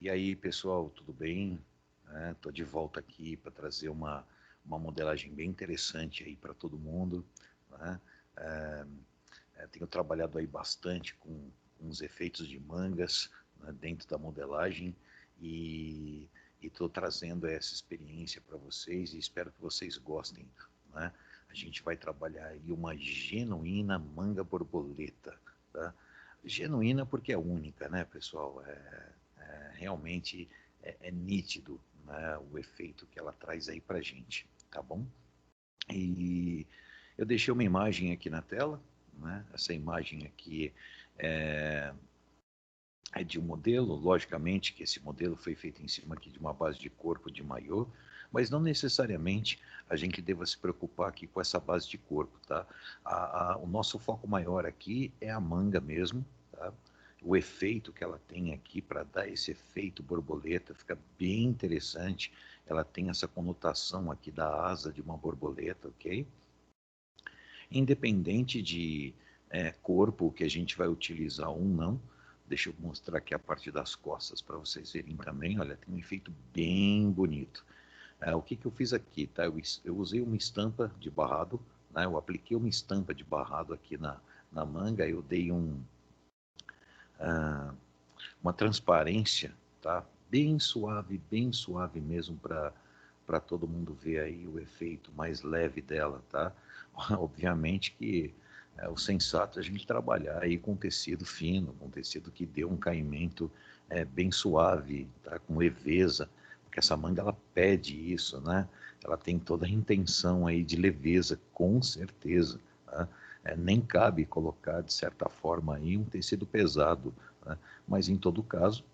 E aí, pessoal, tudo bem? Estou de volta aqui para trazer uma modelagem bem interessante aí para todo mundo, né? É, Tenho trabalhado aí bastante com uns efeitos de mangas, né, dentro da modelagem e estou trazendo essa experiência para vocês e espero que vocês gostem, né? A gente vai trabalhar aí uma genuína manga borboleta, tá? Genuína porque é única, né, pessoal? Realmente é nítido, né, o efeito que ela traz aí para gente, tá bom? E eu deixei uma imagem aqui na tela, né? Essa imagem aqui é, é de um modelo, logicamente que esse modelo foi feito em cima aqui de uma base de corpo de maiô, mas não necessariamente a gente deva se preocupar aqui com essa base de corpo, tá? O nosso foco maior aqui é a manga mesmo, tá? O efeito que ela tem aqui para dar esse efeito borboleta fica bem interessante. Ela tem essa conotação aqui da asa de uma borboleta, ok? Independente de corpo que a gente vai utilizar ou não. Deixa eu mostrar aqui a parte das costas para vocês verem também. Olha, tem um efeito bem bonito. O que eu fiz aqui, tá? Eu usei uma estampa de barrado, né? Eu apliquei uma estampa de barrado aqui na manga, eu dei uma transparência, tá? Bem suave mesmo para todo mundo ver aí o efeito mais leve dela, tá? Obviamente que o sensato é a gente trabalhar aí com tecido fino, com tecido que dê um caimento bem suave, tá? Com leveza, porque essa manga ela pede isso, né? Ela tem toda a intenção aí de leveza, com certeza, tá? Nem cabe colocar de certa forma aí um tecido pesado, né? Mas em todo caso,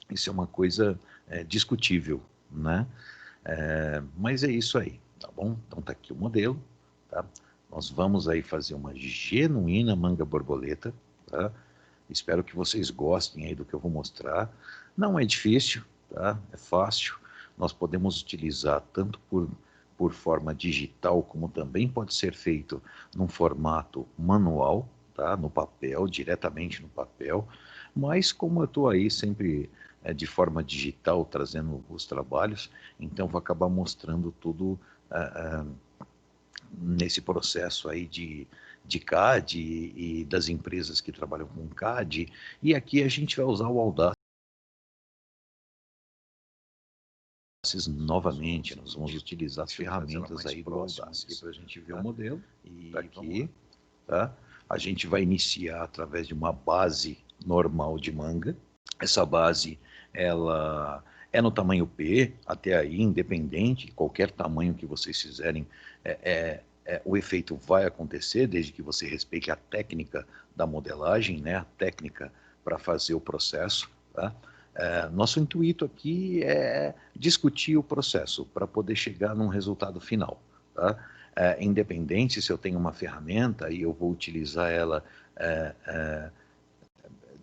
isso é uma coisa discutível, né? Mas é isso aí, tá bom? Então tá aqui o modelo, tá? Nós vamos aí fazer uma genuína manga borboleta, tá? Espero que vocês gostem aí do que eu vou mostrar. Não é difícil, tá? É fácil. Nós podemos utilizar tanto por forma digital, como também pode ser feito num formato manual, tá? No papel, diretamente no papel. Mas como eu estou aí sempre de forma digital trazendo os trabalhos, então vou acabar mostrando tudo nesse processo aí de CAD e das empresas que trabalham com CAD. E aqui a gente vai usar o Audaces novamente, nós vamos utilizar as ferramentas aí do Audaces para a gente ver o modelo. Está aqui, tá? A gente vai iniciar através de uma base normal de manga. Essa base, ela é no tamanho P, até aí, independente, qualquer tamanho que vocês fizerem, o efeito vai acontecer, desde que você respeite a técnica da modelagem, né? A técnica para fazer o processo, tá? Nosso intuito aqui é discutir o processo para poder chegar num resultado final, tá? Independente se eu tenho uma ferramenta e eu vou utilizar ela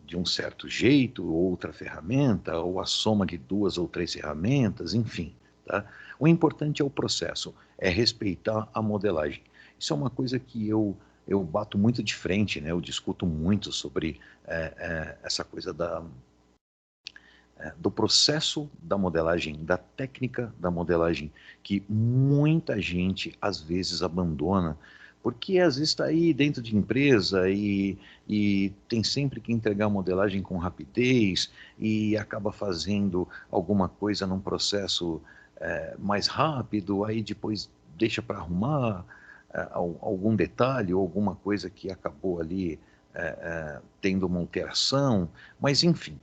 de um certo jeito, outra ferramenta, ou a soma de duas ou três ferramentas, enfim, tá? O importante é o processo, é respeitar a modelagem. Isso é uma coisa que eu bato muito de frente, né? Eu discuto muito sobre essa coisa do processo da modelagem, da técnica da modelagem, que muita gente às vezes abandona, porque às vezes está aí dentro de empresa e tem sempre que entregar a modelagem com rapidez e acaba fazendo alguma coisa num processo mais rápido, aí depois deixa para arrumar algum detalhe ou alguma coisa que acabou ali tendo uma alteração, mas enfim,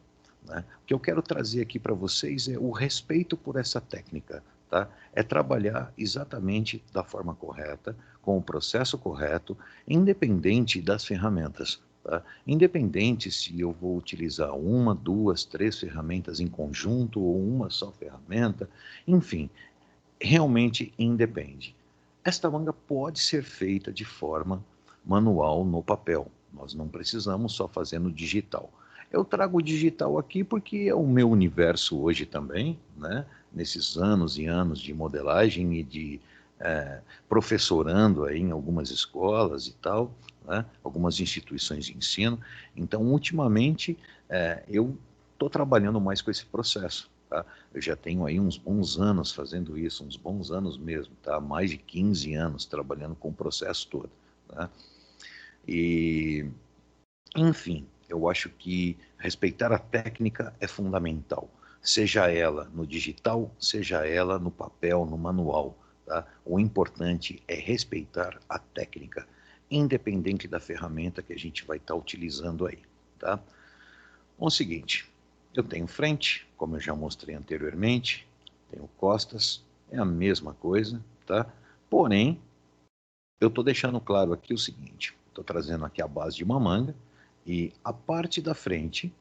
né? O que eu quero trazer aqui para vocês é o respeito por essa técnica, tá? É trabalhar exatamente da forma correta, com o processo correto, independente das ferramentas, tá? Independente se eu vou utilizar uma, duas, três ferramentas em conjunto ou uma só ferramenta, enfim, realmente independe. Esta manga pode ser feita de forma manual no papel. Nós não precisamos só fazer no digital. Eu trago o digital aqui porque é o meu universo hoje também, né? Nesses anos e anos de modelagem e de professorando aí em algumas escolas e tal, né? Algumas instituições de ensino. Então, ultimamente, eu estou trabalhando mais com esse processo, tá? Eu já tenho aí uns bons anos fazendo isso, uns bons anos mesmo, tá? Mais de 15 anos trabalhando com o processo todo, tá? E, enfim, eu acho que respeitar a técnica é fundamental, seja ela no digital, seja ela no papel, no manual, tá? O importante é respeitar a técnica, independente da ferramenta que a gente vai estar utilizando aí, tá? Bom, é o seguinte, eu tenho frente, como eu já mostrei anteriormente, tenho costas, é a mesma coisa, tá? Porém, eu estou deixando claro aqui o seguinte, estou trazendo aqui a base de uma manga e a parte da frente,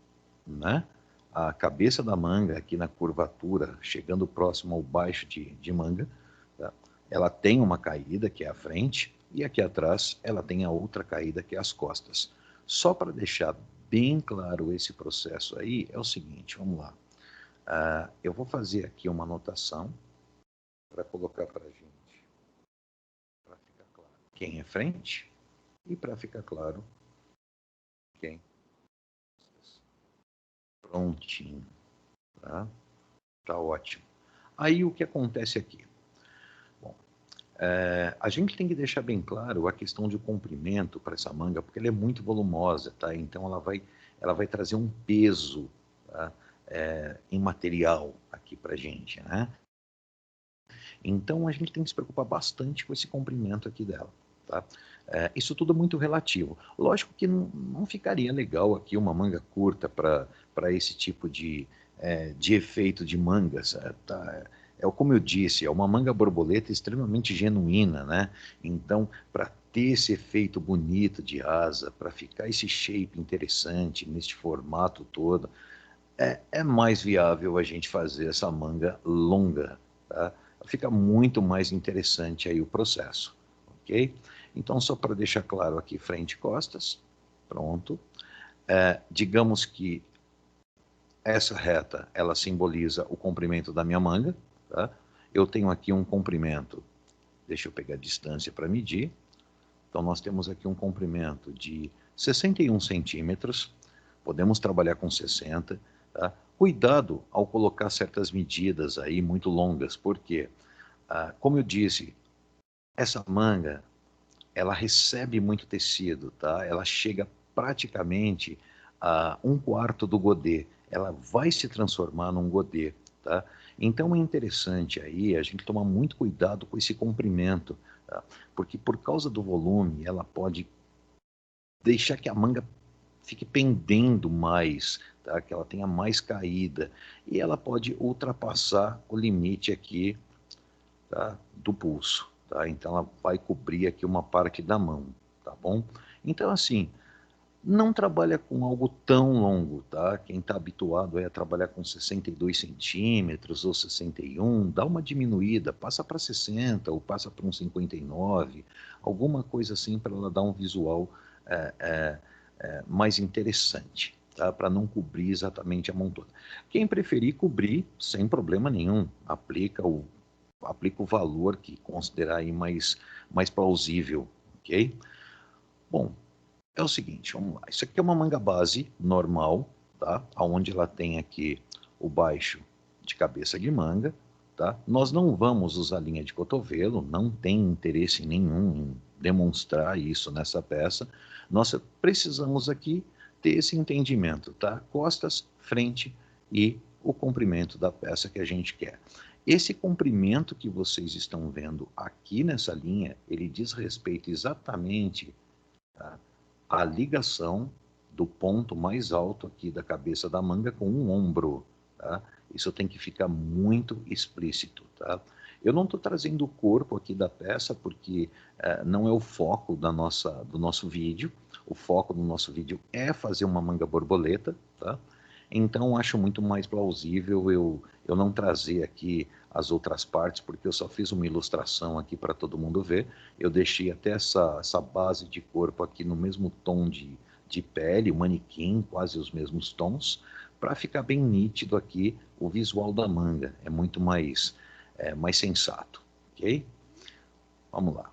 né? A cabeça da manga aqui na curvatura, chegando próximo ao baixo de manga, tá? Ela tem uma caída, que é a frente, e aqui atrás ela tem a outra caída, que é as costas. Só para deixar bem claro esse processo aí, é o seguinte, vamos lá. Eu vou fazer aqui uma anotação para colocar para a gente, para ficar claro quem é frente e para ficar claro quem. Prontinho, tá? Tá ótimo. Aí o que acontece aqui? Bom, a gente tem que deixar bem claro a questão de comprimento para essa manga, porque ela é muito volumosa, tá? Então ela vai trazer um peso, tá? Em material aqui para gente, né? Então a gente tem que se preocupar bastante com esse comprimento aqui dela, tá? Isso tudo é muito relativo. Lógico que não ficaria legal aqui uma manga curta para esse tipo de efeito de mangas, tá? Como eu disse, é uma manga borboleta extremamente genuína, né? Então, para ter esse efeito bonito de asa, para ficar esse shape interessante neste formato todo, é mais viável a gente fazer essa manga longa, tá? Fica muito mais interessante aí o processo, ok? Então, só para deixar claro aqui, frente e costas, pronto. Digamos que essa reta, ela simboliza o comprimento da minha manga, tá? Eu tenho aqui um comprimento, deixa eu pegar a distância para medir. Então, nós temos aqui um comprimento de 61 centímetros, podemos trabalhar com 60, tá? Cuidado ao colocar certas medidas aí muito longas, porque, como eu disse, essa manga, ela recebe muito tecido, tá? Ela chega praticamente a 1/4 do godê, ela vai se transformar num godê, tá? Então é interessante aí a gente tomar muito cuidado com esse comprimento, tá? Porque por causa do volume, ela pode deixar que a manga fique pendendo mais, tá? Que ela tenha mais caída, e ela pode ultrapassar o limite aqui, tá? Do pulso, tá? Então ela vai cobrir aqui uma parte da mão, tá bom? Então assim, não trabalha com algo tão longo, tá? Quem está habituado a trabalhar com 62 centímetros ou 61, dá uma diminuída, passa para 60 ou passa para um 59, alguma coisa assim para ela dar um visual é, é, mais interessante, tá? Para não cobrir exatamente a mão toda. Quem preferir cobrir, sem problema nenhum, aplica o valor que considerar aí mais plausível, ok? Bom, é o seguinte, vamos lá. Isso aqui é uma manga base normal, tá? Onde ela tem aqui o baixo de cabeça de manga, tá? Nós não vamos usar linha de cotovelo, não tem interesse nenhum em demonstrar isso nessa peça. Nós precisamos aqui ter esse entendimento, tá? Costas, frente e o comprimento da peça que a gente quer. Esse comprimento que vocês estão vendo aqui nessa linha, ele diz respeito exatamente, tá, a ligação do ponto mais alto aqui da cabeça da manga com o ombro, tá? Isso tem que ficar muito explícito, tá? Eu não estou trazendo o corpo aqui da peça porque não é o foco do nosso vídeo. O foco do nosso vídeo é fazer uma manga borboleta, tá? Então acho muito mais plausível eu não trazer aqui as outras partes, porque eu só fiz uma ilustração aqui para todo mundo ver. Eu deixei até essa base de corpo aqui no mesmo tom de pele, o manequim, quase os mesmos tons, para ficar bem nítido aqui o visual da manga. É muito mais sensato, ok? Vamos lá.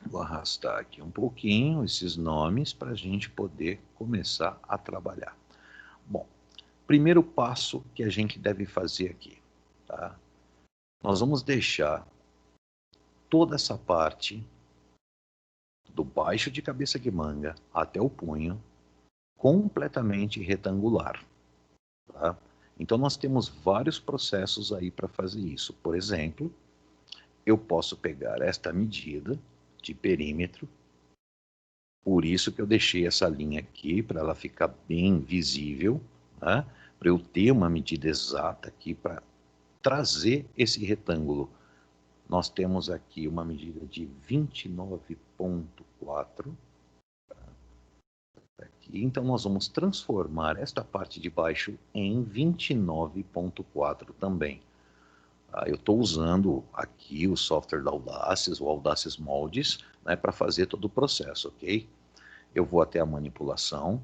Vou arrastar aqui um pouquinho esses nomes para a gente poder começar a trabalhar. Bom, primeiro passo que a gente deve fazer aqui, tá? Nós vamos deixar toda essa parte do baixo de cabeça de manga até o punho completamente retangular, tá? Então nós temos vários processos aí para fazer isso. Por exemplo, eu posso pegar esta medida de perímetro, por isso que eu deixei essa linha aqui, para ela ficar bem visível, né? Para eu ter uma medida exata aqui para trazer esse retângulo. Nós temos aqui uma medida de 29,4. Aqui. Então, nós vamos transformar esta parte de baixo em 29,4 também. Eu estou usando aqui o software da Audaces, o Audaces Moldes, né, para fazer todo o processo, ok? Eu vou até a manipulação,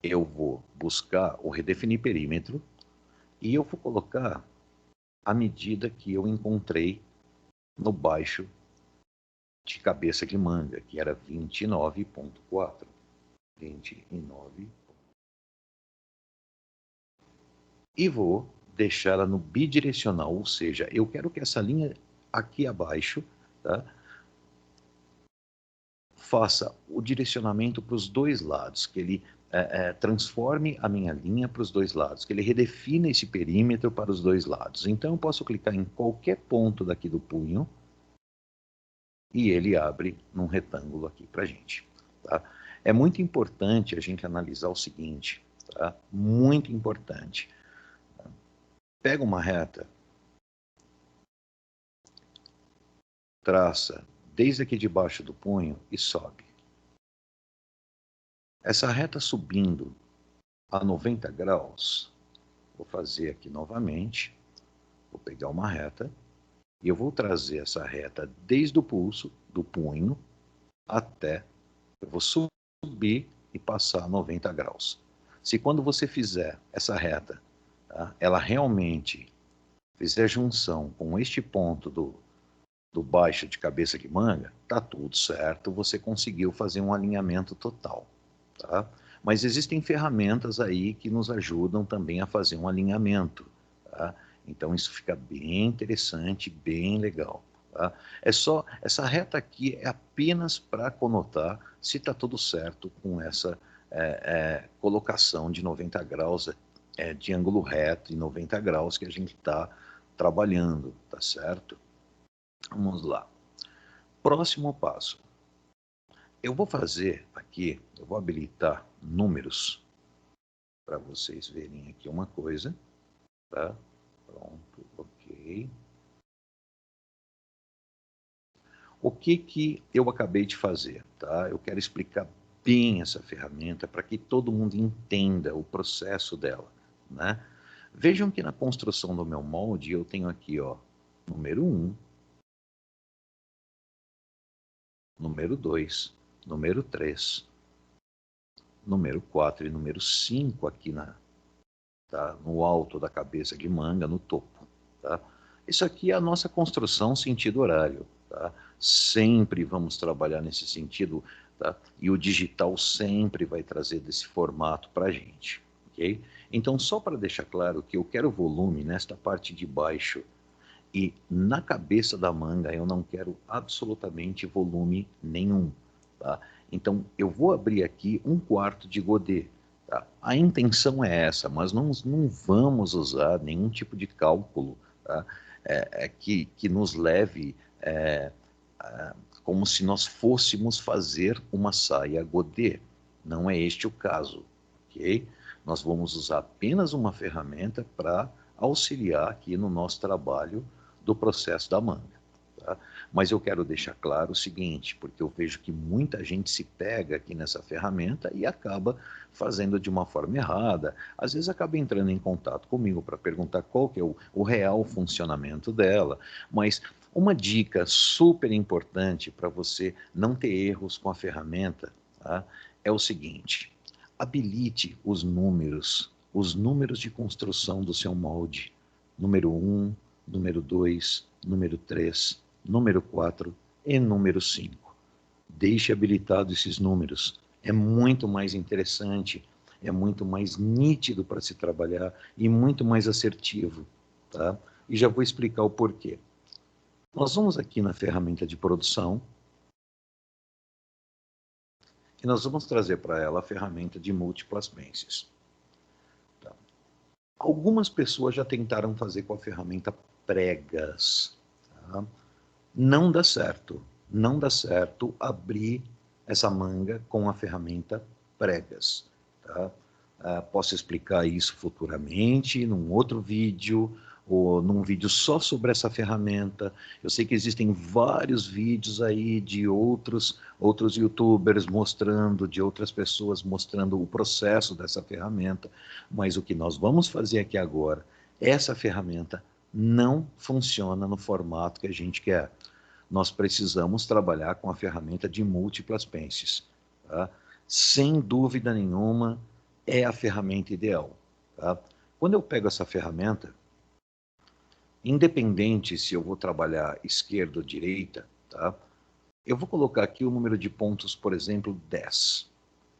eu vou buscar o redefinir perímetro e eu vou colocar a medida que eu encontrei no baixo de cabeça de manga, que era 29,4. 29. E vou deixá-la no bidirecional, ou seja, eu quero que essa linha aqui abaixo, tá, faça o direcionamento para os dois lados, que ele transforme a minha linha para os dois lados, que ele redefina esse perímetro para os dois lados. Então eu posso clicar em qualquer ponto daqui do punho e ele abre num retângulo aqui para a gente. Tá? É muito importante a gente analisar o seguinte, tá? Muito importante. Pega uma reta, traça desde aqui debaixo do punho e sobe. Essa reta subindo a 90 graus, vou fazer aqui novamente, vou pegar uma reta e eu vou trazer essa reta desde o pulso do punho até, eu vou subir e passar 90 graus. Se quando você fizer essa reta, tá, ela realmente fizer junção com este ponto do baixo de cabeça de manga, tá tudo certo, você conseguiu fazer um alinhamento total, tá? Mas existem ferramentas aí que nos ajudam também a fazer um alinhamento, tá? Então isso fica bem interessante, bem legal, tá? É só, essa reta aqui é apenas para conotar se está tudo certo com essa colocação de 90 graus, de ângulo reto e 90 graus que a gente está trabalhando, tá certo? Vamos lá. Próximo passo. Eu vou fazer aqui, eu vou habilitar números para vocês verem aqui uma coisa, tá? Pronto, ok. O que eu acabei de fazer, tá? Eu quero explicar bem essa ferramenta para que todo mundo entenda o processo dela, né? Vejam que na construção do meu molde eu tenho aqui, ó, número 1, número 2, número 3, número 4 e número 5 aqui tá, no alto da cabeça de manga, no topo. Tá? Isso aqui é a nossa construção sentido horário. Tá? Sempre vamos trabalhar nesse sentido, tá? E o digital sempre vai trazer desse formato para a gente. Okay? Então, só para deixar claro que eu quero volume nesta parte de baixo e na cabeça da manga eu não quero absolutamente volume nenhum. Tá? Então, eu vou abrir aqui 1/4 de godê. Tá? A intenção é essa, mas não vamos usar nenhum tipo de cálculo, tá? Que nos leve como se nós fôssemos fazer uma saia godê. Não é este o caso, ok? Nós vamos usar apenas uma ferramenta para auxiliar aqui no nosso trabalho do processo da manga. Tá? Mas eu quero deixar claro o seguinte, porque eu vejo que muita gente se pega aqui nessa ferramenta e acaba fazendo de uma forma errada. Às vezes acaba entrando em contato comigo para perguntar qual que é o real funcionamento dela. Mas uma dica super importante para você não ter erros com a ferramenta, tá, é o seguinte: habilite os números de construção do seu molde. Número 1, número 2, número 3, número 4 e número 5. Deixe habilitado esses números. É muito mais interessante é muito mais nítido para se trabalhar e muito mais assertivo, tá? E já vou explicar o porquê. Nós vamos aqui na ferramenta de produção e nós vamos trazer para ela a ferramenta de múltiplas pences. Tá? Algumas pessoas já tentaram fazer com a ferramenta pregas, tá? Não dá certo, não dá certo abrir essa manga com a ferramenta pregas, tá? Posso explicar isso futuramente, num outro vídeo, ou num vídeo só sobre essa ferramenta. Eu sei que existem vários vídeos aí de outros youtubers mostrando, de outras pessoas mostrando o processo dessa ferramenta, mas o que nós vamos fazer aqui agora, essa ferramenta não funciona no formato que a gente quer. Nós precisamos trabalhar com a ferramenta de múltiplas pences, tá? Sem dúvida nenhuma, é a ferramenta ideal, tá? Quando eu pego essa ferramenta, independente se eu vou trabalhar esquerda ou direita, tá? Eu vou colocar aqui o número de pontos, por exemplo, 10.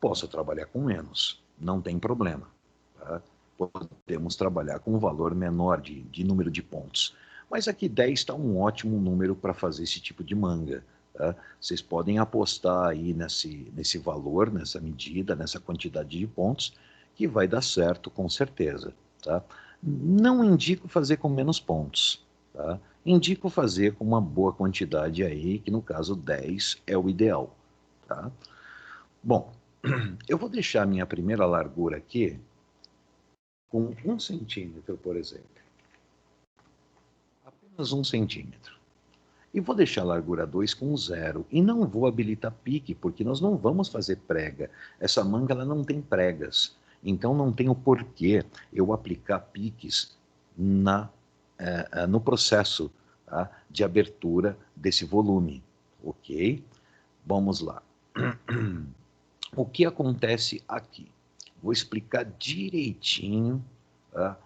Posso trabalhar com menos, não tem problema, tá? Podemos trabalhar com um valor menor de número de pontos. Mas aqui 10 está um ótimo número para fazer esse tipo de manga, tá? Vocês podem apostar aí nesse valor, nessa medida, nessa quantidade de pontos, que vai dar certo com certeza, tá? Não indico fazer com menos pontos, tá? Indico fazer com uma boa quantidade aí, que no caso 10 é o ideal, tá? Bom, eu vou deixar a minha primeira largura aqui com 1 centímetro, por exemplo. Apenas 1 centímetro. E vou deixar a largura 2 com 0. E não vou habilitar pique, porque nós não vamos fazer prega. Essa manga ela não tem pregas. Então não tem o porquê eu aplicar piques no processo, tá, de abertura desse volume. Ok? Vamos lá. O que acontece aqui? Vou explicar direitinho, tá,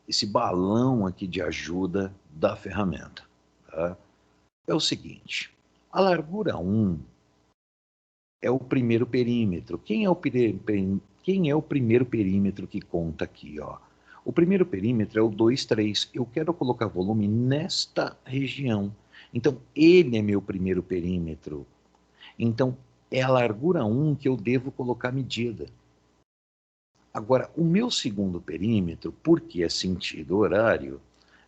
esse balão aqui de ajuda da ferramenta. Tá? É o seguinte, a largura 1 é o primeiro perímetro. Quem é o primeiro perímetro que conta aqui? Ó? O primeiro perímetro é o 2, 3. Eu quero colocar volume nesta região. Então, ele é meu primeiro perímetro. Então, é a largura 1 que eu devo colocar medida. Agora, o meu segundo perímetro, porque é sentido horário,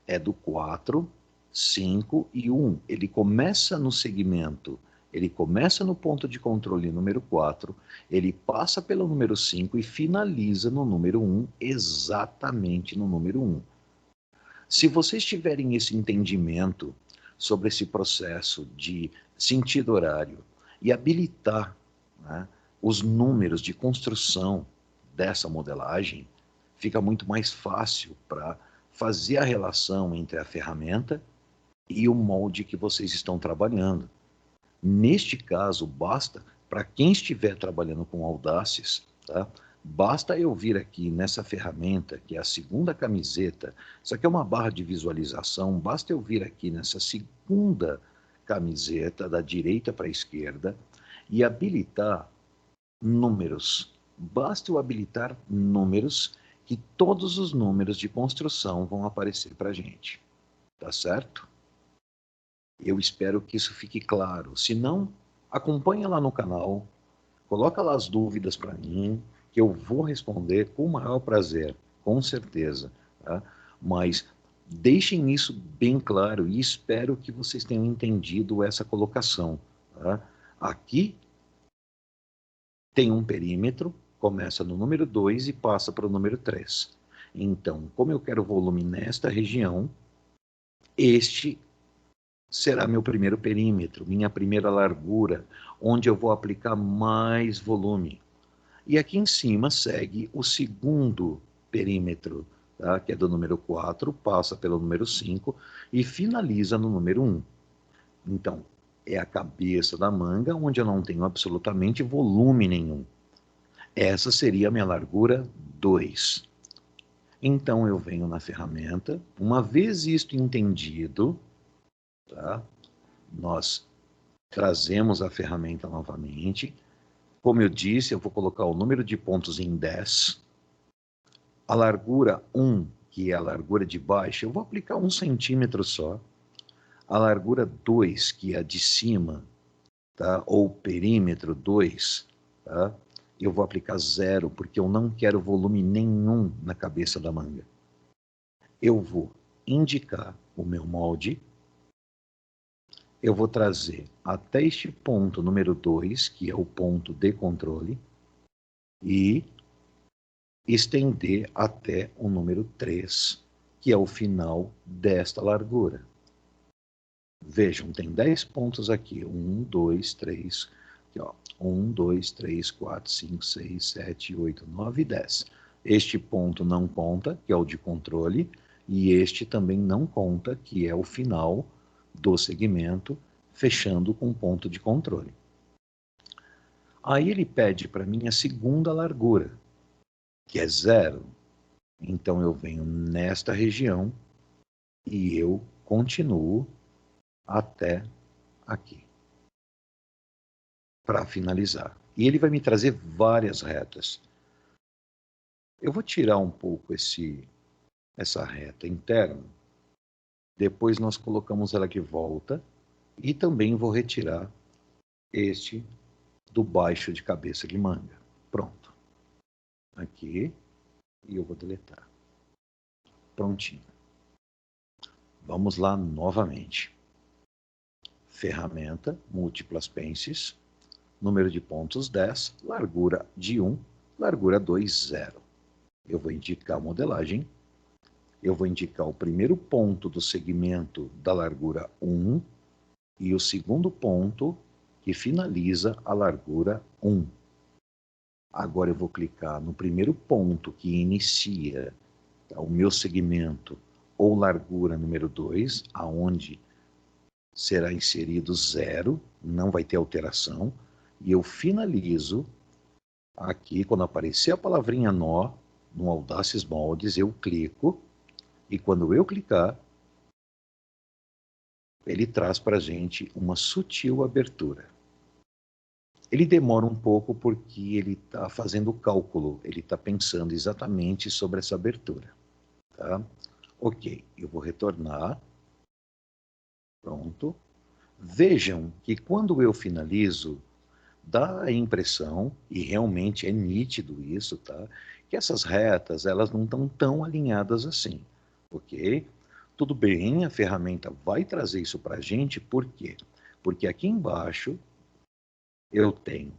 é do 4, 5 e 1. Ele começa no segmento, ele começa no ponto de controle número 4, ele passa pelo número 5 e finaliza no número 1, exatamente no número 1. Se vocês tiverem esse entendimento sobre esse processo de sentido horário e habilitar, né, os números de construção dessa modelagem, fica muito mais fácil para fazer a relação entre a ferramenta e o molde que vocês estão trabalhando. Neste caso, basta, para quem estiver trabalhando com Audaces, tá? Basta eu vir aqui nessa ferramenta, que é a segunda camiseta, isso aqui é uma barra de visualização, basta eu vir aqui nessa segunda camiseta, da direita para a esquerda, e habilitar números. Basta eu habilitar números, que todos os números de construção vão aparecer para a gente. Tá certo? Eu espero que isso fique claro. Se não, acompanha lá no canal, coloca lá as dúvidas para mim, que eu vou responder com o maior prazer, com certeza. Tá? Mas deixem isso bem claro e espero que vocês tenham entendido essa colocação. Tá? Aqui tem um perímetro, começa no número 2 e passa para o número 3. Então, como eu quero volume nesta região, este será meu primeiro perímetro, minha primeira largura, onde eu vou aplicar mais volume. E aqui em cima segue o segundo perímetro, tá? Que é do número 4, passa pelo número 5 e finaliza no número 1. Então, é a cabeça da manga, onde eu não tenho absolutamente volume nenhum. Essa seria a minha largura 2. Então, eu venho na ferramenta, uma vez isto entendido, tá? Nós trazemos a ferramenta novamente, Como eu disse, eu vou colocar o número de pontos em 10. A largura 1, que é a largura de baixo, eu vou aplicar 1 centímetro só. A largura 2, que é a de cima, tá? Ou perímetro 2, tá? Eu vou aplicar 0, porque eu não quero volume nenhum na cabeça da manga. Eu vou indicar o meu molde. Eu vou trazer até este ponto número 2, que é o ponto de controle, e estender até o número 3, que é o final desta largura. Vejam, tem 10 pontos aqui. 1, 2, 3. Aqui, ó. 1, 2, 3, 4, 5, 6, 7, 8, 9 e 10. Este ponto não conta, que é o de controle, e este também não conta, que é o final do segmento, fechando com ponto de controle. Aí ele pede para mim a segunda largura, que é 0. Então eu venho nesta região e eu continuo até aqui, para finalizar. E ele vai me trazer várias retas. Eu vou tirar um pouco essa reta interna, depois nós colocamos ela de volta, e também vou retirar este do baixo de cabeça de manga. Pronto. Aqui, e eu vou deletar. Prontinho. Vamos lá novamente. Ferramenta, múltiplas pences, número de pontos 10, largura de 1, largura 2, 0. Eu vou indicar a modelagem, eu vou indicar o primeiro ponto do segmento da largura 1 e o segundo ponto que finaliza a largura 1. Agora eu vou clicar no primeiro ponto que inicia o meu segmento ou largura número 2, aonde será inserido 0, não vai ter alteração, e eu finalizo aqui, quando aparecer a palavrinha nó, no Audaces Moldes, eu clico, e quando eu clicar, ele traz para a gente uma sutil abertura. Ele demora um pouco porque ele está fazendo o cálculo, ele está pensando exatamente sobre essa abertura. Tá? Ok, eu vou retornar. Pronto. Vejam que quando eu finalizo, dá a impressão, e realmente é nítido isso, tá? Que essas retas, elas não estão tão alinhadas assim, ok? Tudo bem, a ferramenta vai trazer isso para a gente, por quê? Porque aqui embaixo eu tenho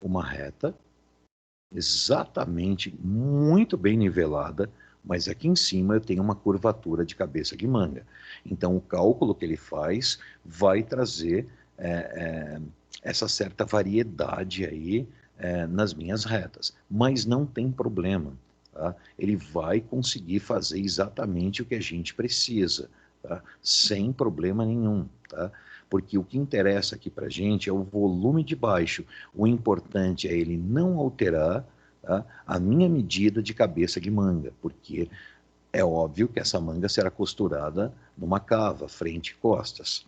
uma reta exatamente muito bem nivelada, mas aqui em cima eu tenho uma curvatura de cabeça de manga. Então o cálculo que ele faz vai trazer essa certa variedade aí nas minhas retas, mas não tem problema, tá? Ele vai conseguir fazer exatamente o que a gente precisa, tá? Sem problema nenhum, tá? Porque o que interessa aqui para a gente é o volume de baixo. O importante é ele não alterar, tá, a minha medida de cabeça de manga, porque é óbvio que essa manga será costurada numa cava, frente e costas.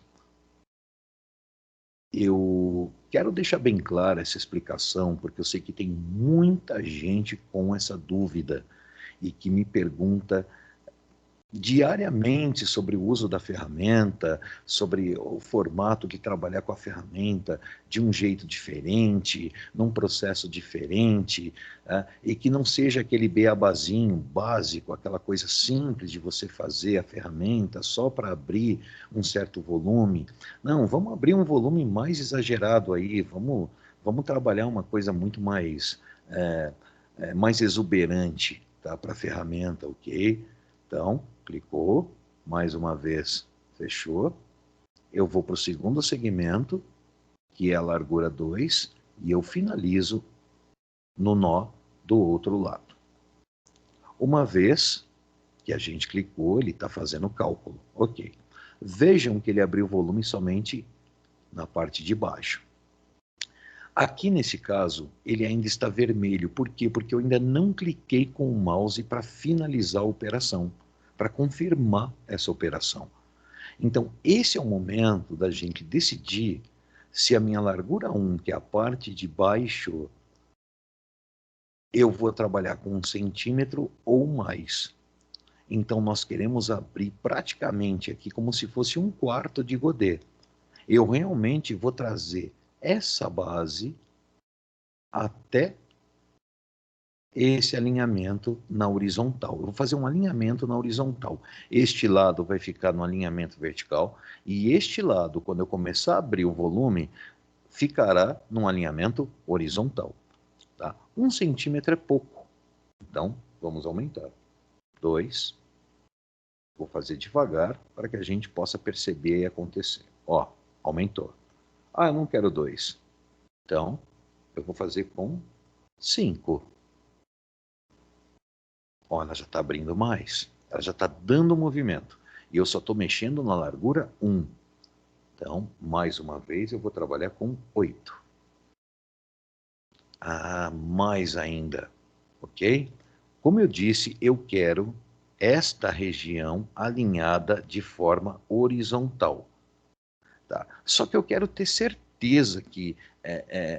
Eu quero deixar bem clara essa explicação, porque eu sei que tem muita gente com essa dúvida e que me pergunta diariamente sobre o uso da ferramenta, sobre o formato de trabalhar com a ferramenta de um jeito diferente, num processo diferente, e que não seja aquele beabazinho básico, aquela coisa simples de você fazer a ferramenta só para abrir um certo volume. Não, vamos abrir um volume mais exagerado aí, vamos trabalhar uma coisa muito mais, mais exuberante, tá, para a ferramenta, ok? Então, clicou, mais uma vez, fechou. Eu vou para o segundo segmento, que é a largura 2, e eu finalizo no nó do outro lado. Uma vez que a gente clicou, ele está fazendo o cálculo. Ok. Vejam que ele abriu o volume somente na parte de baixo. Aqui nesse caso, ele ainda está vermelho. Por quê? Porque eu ainda não cliquei com o mouse para finalizar a operação, para confirmar essa operação. Então, esse é o momento da gente decidir Se a minha largura 1, que é a parte de baixo, eu vou trabalhar com 1 centímetro ou mais. Então, nós queremos abrir praticamente aqui como se fosse um quarto de godê. Eu realmente vou trazer essa base até esse alinhamento na horizontal. Eu vou fazer um alinhamento na horizontal. Este lado vai ficar no alinhamento vertical e este lado, quando eu começar a abrir o volume, ficará num alinhamento horizontal. Tá? 1 centímetro é pouco. Então, vamos aumentar. 2. Vou fazer devagar para que a gente possa perceber e acontecer. Ó, aumentou. Ah, eu não quero 2. Então, eu vou fazer com 5. Ó, ela já está abrindo mais. Ela já está dando movimento. E eu só estou mexendo na largura 1. Então, mais uma vez, eu vou trabalhar com 8. Ah, mais ainda. Ok? Como eu disse, eu quero esta região alinhada de forma horizontal. Tá? Só que eu quero ter certeza que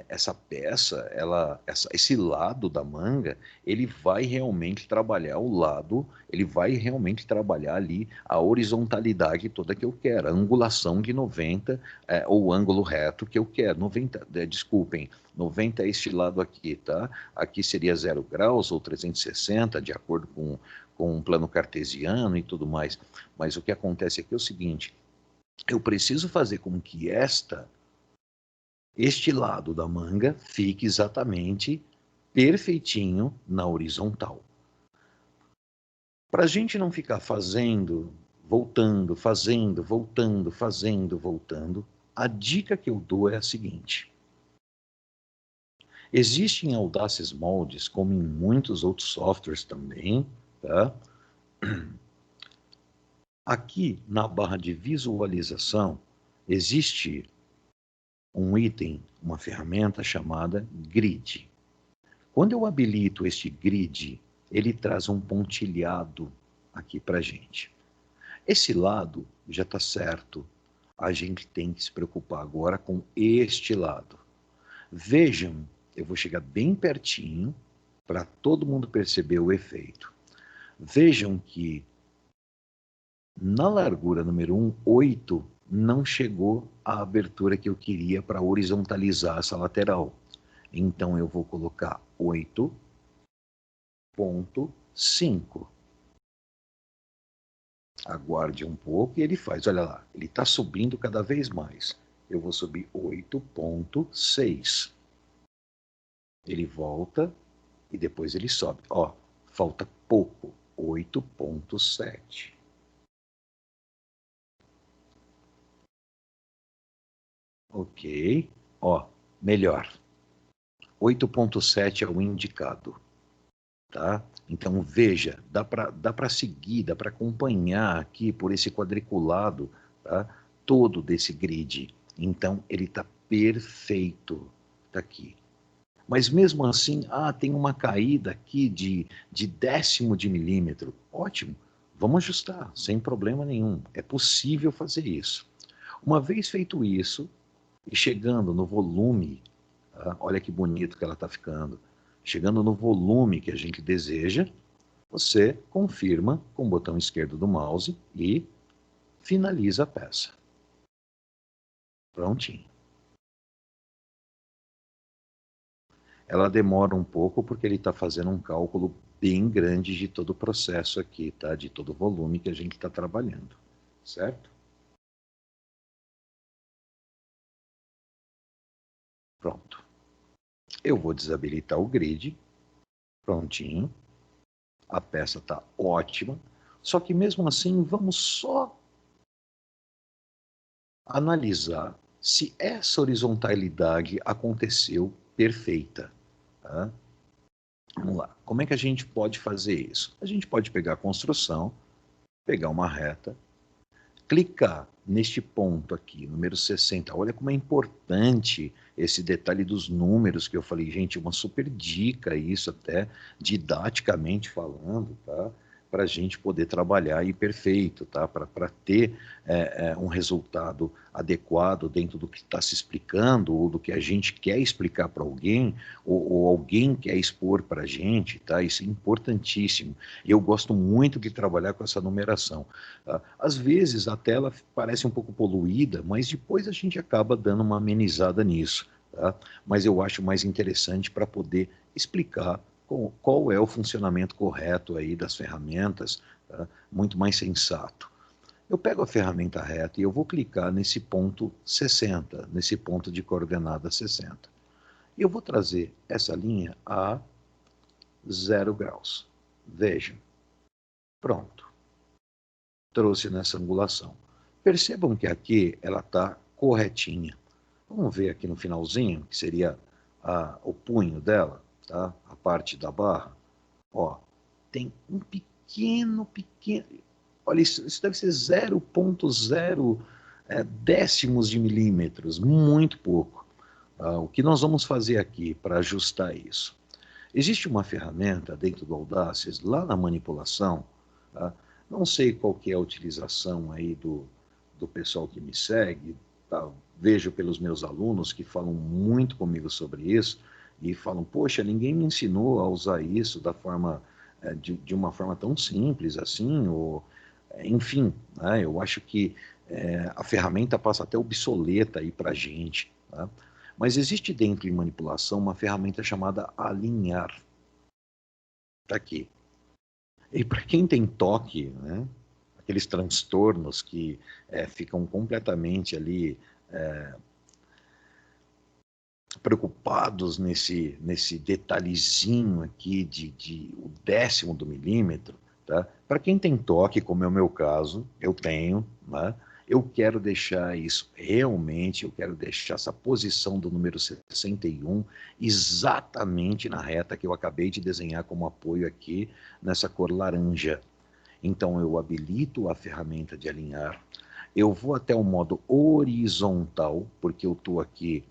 essa peça, esse lado da manga, ele vai realmente trabalhar o lado, ele vai realmente trabalhar ali a horizontalidade toda que eu quero, a angulação de 90, ou o ângulo reto que eu quero. 90, desculpem, 90 é este lado aqui, tá? Aqui seria 0 graus ou 360, de acordo com um plano cartesiano e tudo mais. Mas o que acontece aqui é o seguinte: eu preciso fazer com que este lado da manga fique exatamente perfeitinho na horizontal. Para a gente não ficar fazendo, voltando, fazendo, voltando, fazendo, voltando, a dica que eu dou é a seguinte: existem Audaces Moldes, como em muitos outros softwares também, tá? Aqui na barra de visualização existe um item, uma ferramenta chamada Grid. Quando eu habilito este Grid, ele traz um pontilhado aqui para a gente. Esse lado já está certo. A gente tem que se preocupar agora com este lado. Vejam, eu vou chegar bem pertinho para todo mundo perceber o efeito. Vejam que na largura número 1, 8 não chegou à abertura que eu queria para horizontalizar essa lateral. Então, eu vou colocar 8,5. Aguarde um pouco e ele faz. Olha lá, ele está subindo cada vez mais. Eu vou subir 8,6. Ele volta e depois ele sobe. Ó, falta pouco. 8,7. Ok. Ó, melhor. 8,7 é o indicado. Tá? Então, veja, dá para seguir, dá para acompanhar aqui por esse quadriculado, tá? Todo desse grid. Então, ele está perfeito. Tá aqui. Mas mesmo assim, tem uma caída aqui de décimo de milímetro. Ótimo, vamos ajustar, sem problema nenhum. É possível fazer isso. Uma vez feito isso, e chegando no volume, tá? Olha que bonito que ela está ficando. Chegando no volume que a gente deseja, você confirma com o botão esquerdo do mouse e finaliza a peça. Prontinho. Ela demora um pouco porque ele está fazendo um cálculo bem grande de todo o processo aqui, tá? De todo o volume que a gente está trabalhando, certo? Pronto. Eu vou desabilitar o grid. Prontinho. A peça está ótima. Só que mesmo assim, vamos só analisar se essa horizontalidade aconteceu perfeita. Tá? Vamos lá. Como é que a gente pode fazer isso? A gente pode pegar a construção, pegar uma reta, clicar neste ponto aqui, número 60. Olha como é importante esse detalhe dos números que eu falei, gente, uma super dica isso até, didaticamente falando, tá? para a gente poder trabalhar aí perfeito, tá? Para ter um resultado adequado dentro do que está se explicando ou do que a gente quer explicar para alguém ou alguém quer expor para a gente, tá? Isso é importantíssimo. Eu gosto muito de trabalhar com essa numeração. Tá? Às vezes a tela parece um pouco poluída, mas depois a gente acaba dando uma amenizada nisso, tá? Mas eu acho mais interessante para poder explicar qual é o funcionamento correto aí das ferramentas, tá? Muito mais sensato. Eu pego a ferramenta reta e eu vou clicar nesse ponto 60, nesse ponto de coordenada 60. E eu vou trazer essa linha a 0 graus. Vejam. Pronto. Trouxe nessa angulação. Percebam que aqui ela está corretinha. Vamos ver aqui no finalzinho, que seria o punho dela, tá? A parte da barra. Ó, tem um pequeno. Olha, isso deve ser 0,0 décimos de milímetros, muito pouco. O que nós vamos fazer aqui para ajustar isso? Existe uma ferramenta dentro do Audacious, lá na manipulação, tá? Não sei qual que é a utilização aí do pessoal que me segue, tá? Vejo pelos meus alunos que falam muito comigo sobre isso e falam, poxa, ninguém me ensinou a usar isso da forma, de uma forma tão simples assim, ou, enfim, né? Eu acho que a ferramenta passa até obsoleta aí para a gente, tá? Mas existe dentro de manipulação uma ferramenta chamada alinhar. Está aqui. E para quem tem toque, né, aqueles transtornos que ficam completamente ali preocupados nesse detalhezinho aqui de o décimo do milímetro, tá? Para quem tem toque, como é o meu caso, eu tenho, né? Eu quero deixar isso realmente, eu quero deixar essa posição do número 61 exatamente na reta que eu acabei de desenhar como apoio aqui nessa cor laranja. Então eu habilito a ferramenta de alinhar, eu vou até o modo horizontal, porque eu estou aqui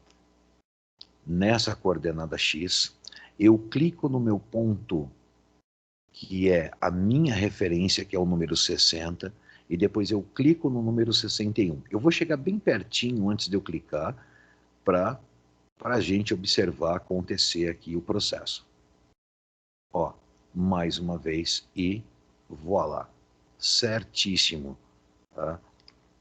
nessa coordenada X, eu clico no meu ponto, que é a minha referência, que é o número 60, e depois eu clico no número 61. Eu vou chegar bem pertinho antes de eu clicar, para a gente observar acontecer aqui o processo. Ó, mais uma vez, e voilá. Certíssimo. Tá?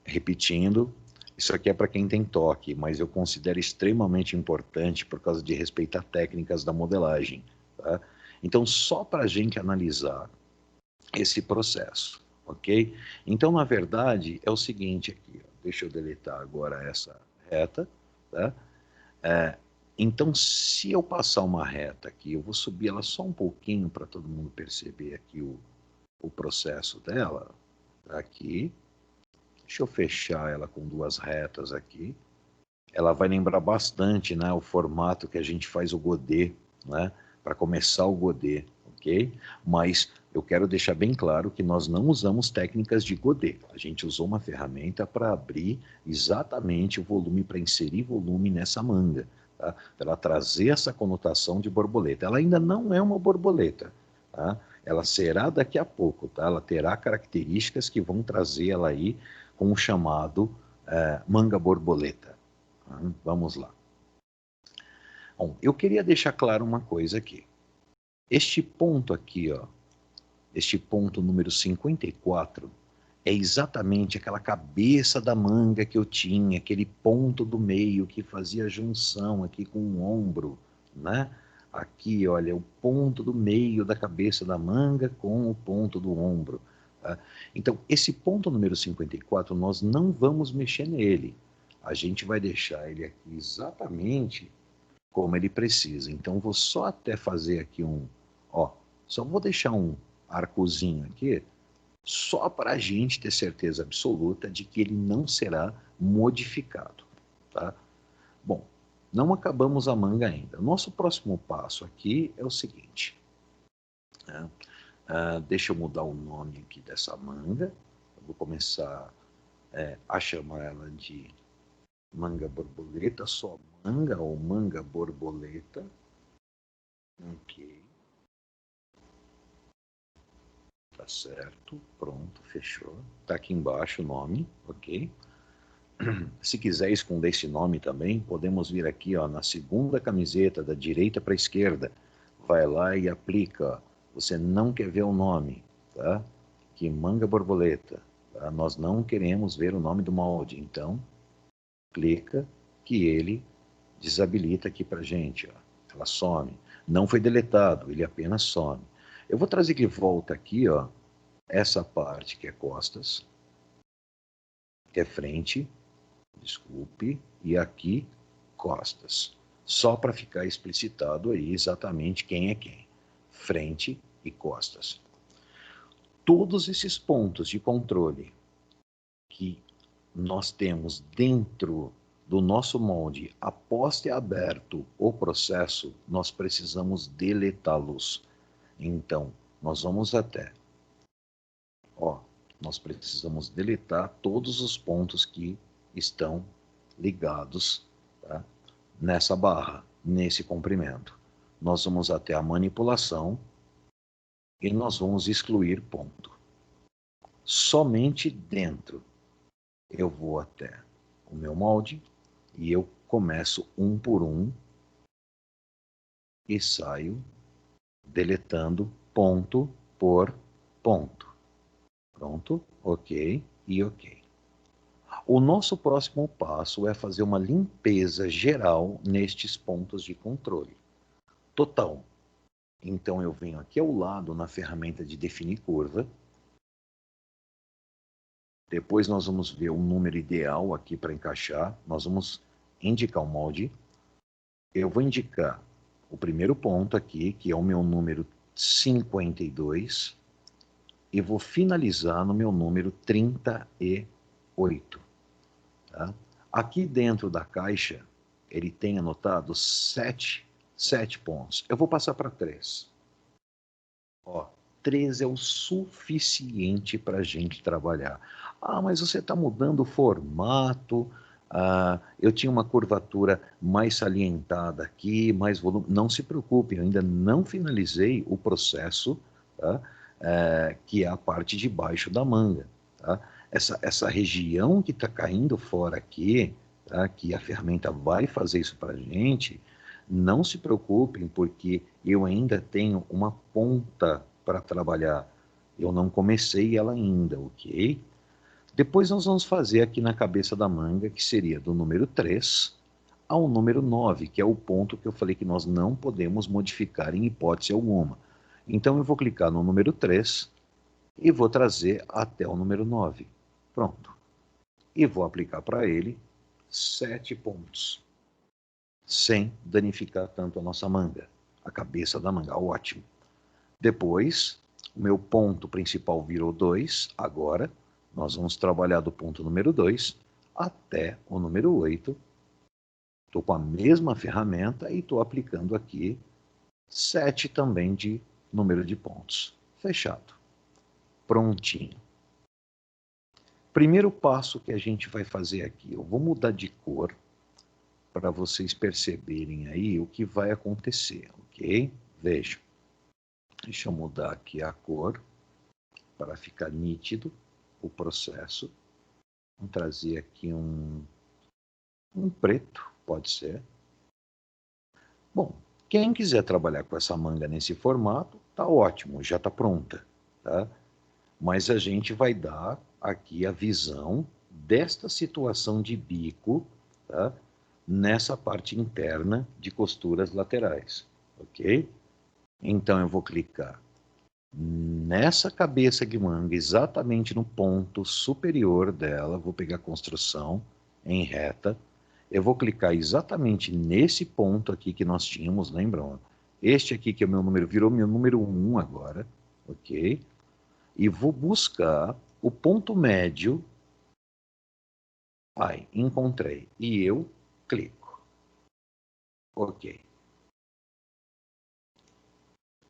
Repetindo, isso aqui é para quem tem toque, mas eu considero extremamente importante por causa de respeitar técnicas da modelagem. Tá? Então, só para a gente analisar esse processo, ok? Então, na verdade, é o seguinte aqui, ó, deixa eu deletar agora essa reta, tá? Então, se eu passar uma reta aqui, eu vou subir ela só um pouquinho para todo mundo perceber aqui o processo dela, tá aqui. Deixa eu fechar ela com duas retas aqui. Ela vai lembrar bastante, né, o formato que a gente faz o godê, né, para começar o godê, ok? Mas eu quero deixar bem claro que nós não usamos técnicas de godê. A gente usou uma ferramenta para abrir exatamente o volume, para inserir volume nessa manga, tá? Para ela trazer essa conotação de borboleta. Ela ainda não é uma borboleta, tá? Ela será daqui a pouco, tá? Ela terá características que vão trazer ela aí com o chamado manga borboleta. Vamos lá. Bom, eu queria deixar claro uma coisa aqui. Este ponto aqui, ó, este ponto número 54, é exatamente aquela cabeça da manga que eu tinha, aquele ponto do meio que fazia a junção aqui com o ombro, né? Aqui, olha, o ponto do meio da cabeça da manga com o ponto do ombro. Tá? Então, esse ponto número 54, nós não vamos mexer nele. A gente vai deixar ele aqui exatamente como ele precisa. Então, vou só até fazer aqui ó, só vou deixar um arcozinho aqui, só para a gente ter certeza absoluta de que ele não será modificado, tá? Bom, não acabamos a manga ainda. Nosso próximo passo aqui é o seguinte, né? Deixa eu mudar o nome aqui dessa manga. Eu vou começar a chamar ela de manga borboleta, só manga ou manga borboleta. Ok. Tá certo, pronto, fechou. Tá aqui embaixo o nome, ok? Se quiser esconder esse nome também, podemos vir aqui, ó, na segunda camiseta, da direita para a esquerda. Vai lá e aplica, ó. Você não quer ver o nome, tá? Que manga borboleta, tá? Nós não queremos ver o nome do molde, então clica que ele desabilita aqui para gente, ó. Ela some. Não foi deletado, ele apenas some. Eu vou trazer de volta aqui, ó, essa parte que é costas, que é frente, desculpe, e aqui costas. Só para ficar explicitado aí exatamente quem é quem. Frente e costas. Todos esses pontos de controle que nós temos dentro do nosso molde, após ter aberto o processo, nós precisamos deletá-los. Então, nós vamos até, ó, nós precisamos deletar todos os pontos que estão ligados, tá, nessa barra, nesse comprimento. Nós vamos até a manipulação e nós vamos excluir ponto. Somente dentro eu vou até o meu molde e eu começo um por um e saio deletando ponto por ponto. Pronto, ok e ok. O nosso próximo passo é fazer uma limpeza geral nestes pontos de controle. Total. Então eu venho aqui ao lado na ferramenta de definir curva. Depois nós vamos ver o número ideal aqui para encaixar. Nós vamos indicar o molde. Eu vou indicar o primeiro ponto aqui, que é o meu número 52, e vou finalizar no meu número 38. Tá? Aqui dentro da caixa, ele tem anotado 7 pontos. Eu vou passar para 3. Ó, 3 é o suficiente para a gente trabalhar. Ah, mas você está mudando o formato. Ah, eu tinha uma curvatura mais salientada aqui, mais volume. Não se preocupe, eu ainda não finalizei o processo, tá? Que é a parte de baixo da manga. Tá? Essa região que está caindo fora aqui, tá? Que a ferramenta vai fazer isso para a gente, não se preocupem, porque eu ainda tenho uma ponta para trabalhar. Eu não comecei ela ainda, ok? Depois nós vamos fazer aqui na cabeça da manga, que seria do número 3 ao número 9, que é o ponto que eu falei que nós não podemos modificar em hipótese alguma. Então eu vou clicar no número 3 e vou trazer até o número 9. Pronto. E vou aplicar para ele 7 pontos, sem danificar tanto a nossa manga, a cabeça da manga. Ótimo. Depois, o meu ponto principal virou 2. Agora, nós vamos trabalhar do ponto número 2 até o número 8. Estou com a mesma ferramenta e estou aplicando aqui 7 também de número de pontos. Fechado. Prontinho. Primeiro passo que a gente vai fazer aqui, eu vou mudar de cor para vocês perceberem aí o que vai acontecer, ok? Vejam. Deixa eu mudar aqui a cor para ficar nítido o processo. Vamos trazer aqui um preto, pode ser. Bom, quem quiser trabalhar com essa manga nesse formato, tá ótimo, já está pronta, tá? Mas a gente vai dar aqui a visão desta situação de bico, tá? Nessa parte interna de costuras laterais, ok? Então eu vou clicar nessa cabeça de manga, exatamente no ponto superior dela, vou pegar a construção em reta, eu vou clicar exatamente nesse ponto aqui que nós tínhamos, lembram? Este aqui que é o meu número, virou meu número 1 agora, ok? E vou buscar o ponto médio. Ai, encontrei. E eu clico. Ok.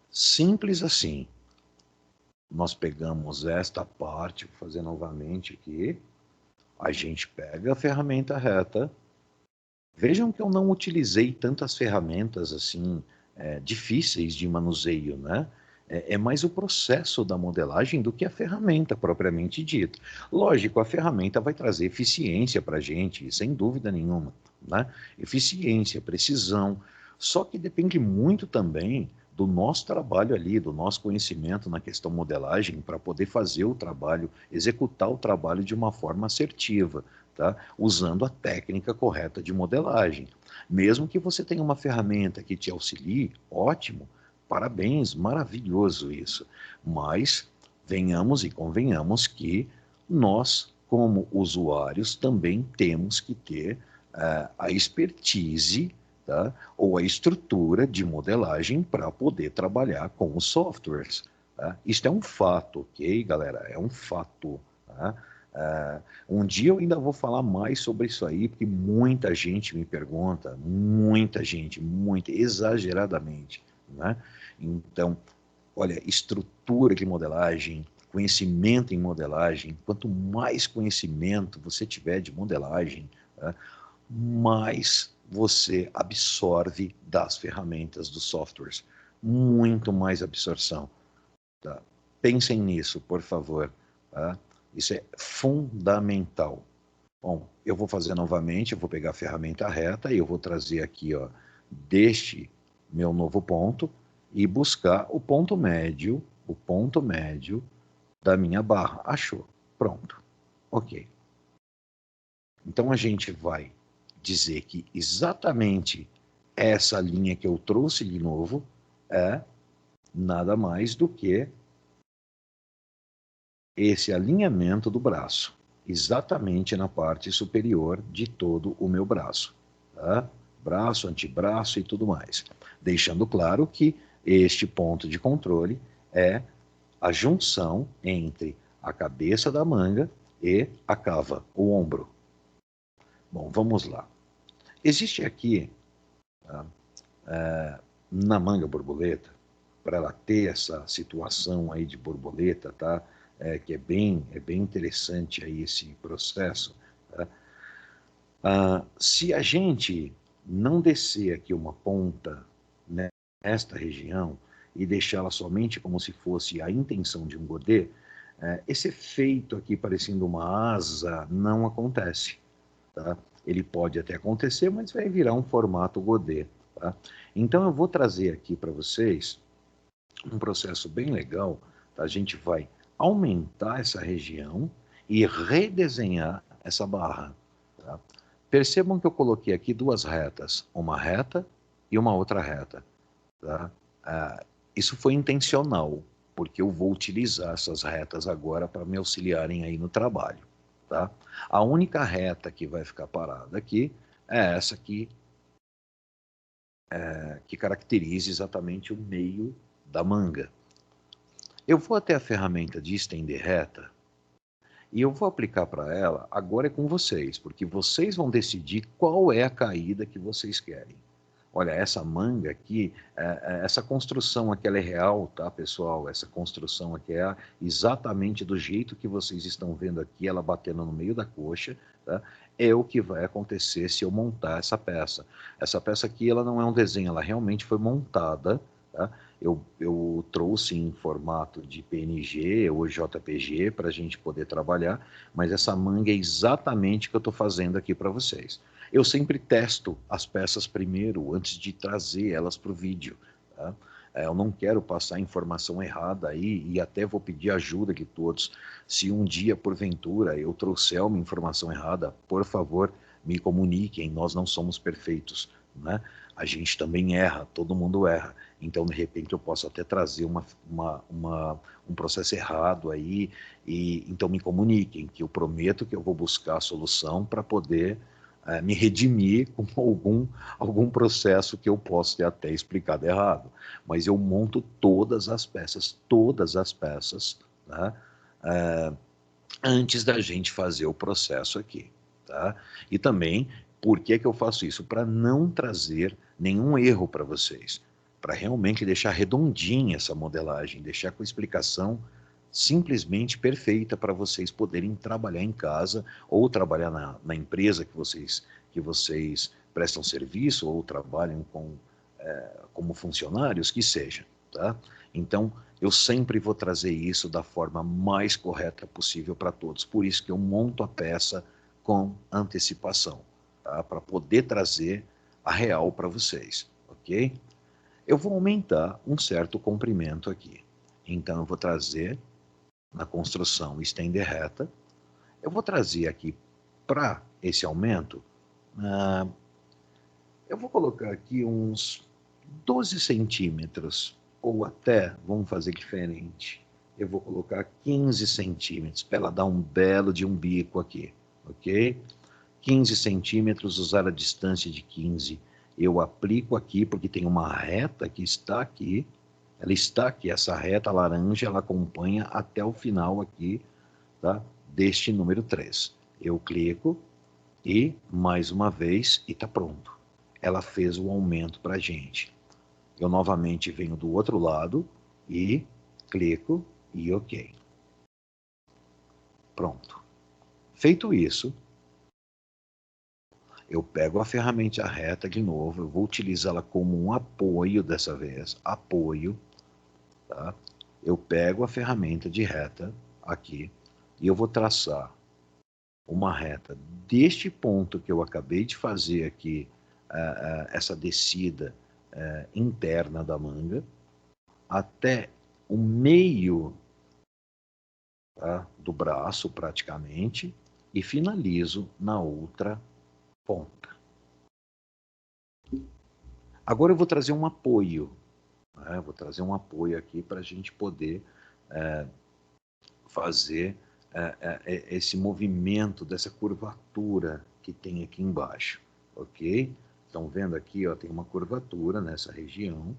Simples assim. Nós pegamos esta parte, vou fazer novamente aqui. A gente pega a ferramenta reta. Vejam que eu não utilizei tantas ferramentas assim, difíceis de manuseio, né? É mais o processo da modelagem do que a ferramenta propriamente dita. Lógico, a ferramenta vai trazer eficiência para a gente, sem dúvida nenhuma, né? Eficiência, precisão, só que depende muito também do nosso trabalho ali, do nosso conhecimento na questão modelagem, para poder fazer o trabalho, executar o trabalho de uma forma assertiva, tá? Usando a técnica correta de modelagem. Mesmo que você tenha uma ferramenta que te auxilie, ótimo, parabéns, maravilhoso isso. Mas venhamos e convenhamos que nós, como usuários, também temos que ter a expertise, tá? Ou a estrutura de modelagem para poder trabalhar com os softwares. Tá? Isto é um fato, ok, galera? É um fato. Tá? Um dia eu ainda vou falar mais sobre isso aí, porque muita gente me pergunta, muita gente, muito, exageradamente, né? Então, olha, estrutura de modelagem, conhecimento em modelagem, quanto mais conhecimento você tiver de modelagem, tá? Mais você absorve das ferramentas dos softwares. Muito mais absorção. Tá? Pensem nisso, por favor. Tá? Isso é fundamental. Bom, eu vou fazer novamente, eu vou pegar a ferramenta reta e eu vou trazer aqui, ó, deste meu novo ponto e buscar o ponto médio da minha barra. Achou. Pronto. Ok. Então a gente vai dizer que exatamente essa linha que eu trouxe de novo é nada mais do que esse alinhamento do braço, exatamente na parte superior de todo o meu braço, tá? Braço, antebraço e tudo mais. Deixando claro que este ponto de controle é a junção entre a cabeça da manga e a cava, o ombro. Bom, vamos lá. Existe aqui, tá, na manga borboleta, para ela ter essa situação aí de borboleta, tá? Que é bem interessante aí esse processo. Tá? Se a gente não descer aqui uma ponta, né, nesta região e deixá-la somente como se fosse a intenção de um godê, esse efeito aqui parecendo uma asa não acontece. Tá? Ele pode até acontecer, mas vai virar um formato godê. Tá? Então eu vou trazer aqui para vocês um processo bem legal. Tá? A gente vai aumentar essa região e redesenhar essa barra. Tá? Percebam que eu coloquei aqui duas retas, uma reta e uma outra reta. Tá? Isso foi intencional, porque eu vou utilizar essas retas agora para me auxiliarem aí no trabalho. Tá? A única reta que vai ficar parada aqui é essa aqui, que caracteriza exatamente o meio da manga. Eu vou até a ferramenta de estender reta e eu vou aplicar para ela, agora é com vocês, porque vocês vão decidir qual é a caída que vocês querem. Olha, essa manga aqui, essa construção aqui, ela é real, tá, pessoal? Essa construção aqui é exatamente do jeito que vocês estão vendo aqui, ela batendo no meio da coxa, tá? É o que vai acontecer se eu montar essa peça. Essa peça aqui, ela não é um desenho, ela realmente foi montada, tá? Eu trouxe em formato de PNG ou JPG para a gente poder trabalhar, mas essa manga é exatamente o que eu estou fazendo aqui para vocês. Eu sempre testo as peças primeiro, antes de trazer elas para o vídeo. Tá? Eu não quero passar informação errada aí e até vou pedir ajuda de todos. Se um dia, porventura, eu trouxer uma informação errada, por favor, me comuniquem, nós não somos perfeitos. Né? A gente também erra, todo mundo erra. Então, de repente, eu posso até trazer um processo errado aí, e então me comuniquem, que eu prometo que eu vou buscar a solução para poder me redimir com algum processo que eu possa ter até explicado errado. Mas eu monto todas as peças, né, antes da gente fazer o processo aqui. Tá? E também, por que eu faço isso? Para não trazer nenhum erro para vocês. Para realmente deixar redondinha essa modelagem, deixar com a explicação simplesmente perfeita para vocês poderem trabalhar em casa ou trabalhar na empresa que vocês prestam serviço ou trabalham como funcionários, que seja. tá? Então, eu sempre vou trazer isso da forma mais correta possível para todos. Por isso que eu monto a peça com antecipação, tá? Para poder trazer a real para vocês, ok? Eu vou aumentar um certo comprimento aqui. Então, eu vou trazer na construção estender reta. Eu vou trazer aqui para esse aumento, eu vou colocar aqui uns 12 centímetros, ou até, vamos fazer diferente, eu vou colocar 15 centímetros, para ela dar um belo de um bico aqui, ok? 15 centímetros, usar a distância de 15. Eu aplico aqui, porque tem uma reta que está aqui, ela está aqui, essa reta laranja, ela acompanha até o final aqui, tá? Deste número 3. Eu clico e, mais uma vez, e está pronto. Ela fez o aumento para a gente. Eu novamente venho do outro lado e clico e OK. Pronto. Feito isso, eu pego a ferramenta reta de novo, eu vou utilizá-la como um apoio dessa vez, apoio, tá? Eu pego a ferramenta de reta aqui e eu vou traçar uma reta deste ponto que eu acabei de fazer aqui, essa descida interna da manga, até o meio, tá, do braço praticamente, e finalizo na outra ponta. Agora eu vou trazer um apoio, né? Vou trazer um apoio aqui para a gente poder fazer esse movimento dessa curvatura que tem aqui embaixo, ok? Estão vendo aqui, ó, tem uma curvatura nessa região.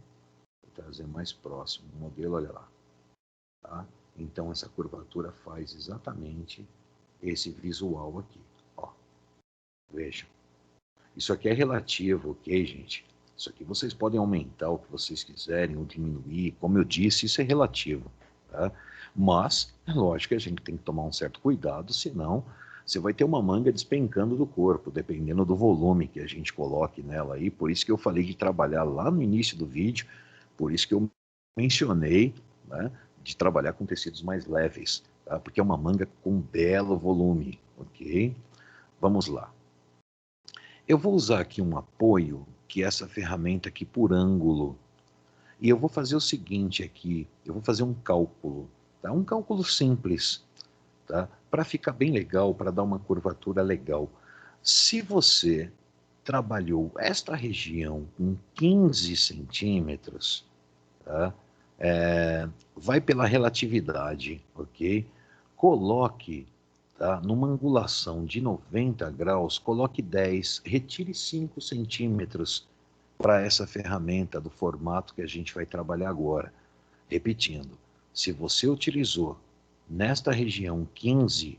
Vou trazer mais próximo o modelo, olha lá. Tá? Então essa curvatura faz exatamente esse visual aqui, ó. Vejam. Isso aqui é relativo, ok, gente? Isso aqui vocês podem aumentar o que vocês quiserem ou diminuir. Como eu disse, isso é relativo, tá? Mas é lógico que a gente tem que tomar um certo cuidado, senão você vai ter uma manga despencando do corpo, dependendo do volume que a gente coloque nela aí. Por isso que eu falei de trabalhar lá no início do vídeo, por isso que eu mencionei, né, de trabalhar com tecidos mais leves, tá? Porque é uma manga com belo volume, ok? Vamos lá. Eu vou usar aqui um apoio, que é essa ferramenta aqui por ângulo. E eu vou fazer o seguinte aqui, eu vou fazer um cálculo, tá? Um cálculo simples, tá? Para ficar bem legal, para dar uma curvatura legal. Se você trabalhou esta região com 15 centímetros, tá? Vai pela relatividade, ok? Coloque, tá, numa angulação de 90 graus, coloque 10, retire 5 centímetros para essa ferramenta do formato que a gente vai trabalhar agora. Repetindo, se você utilizou nesta região 15,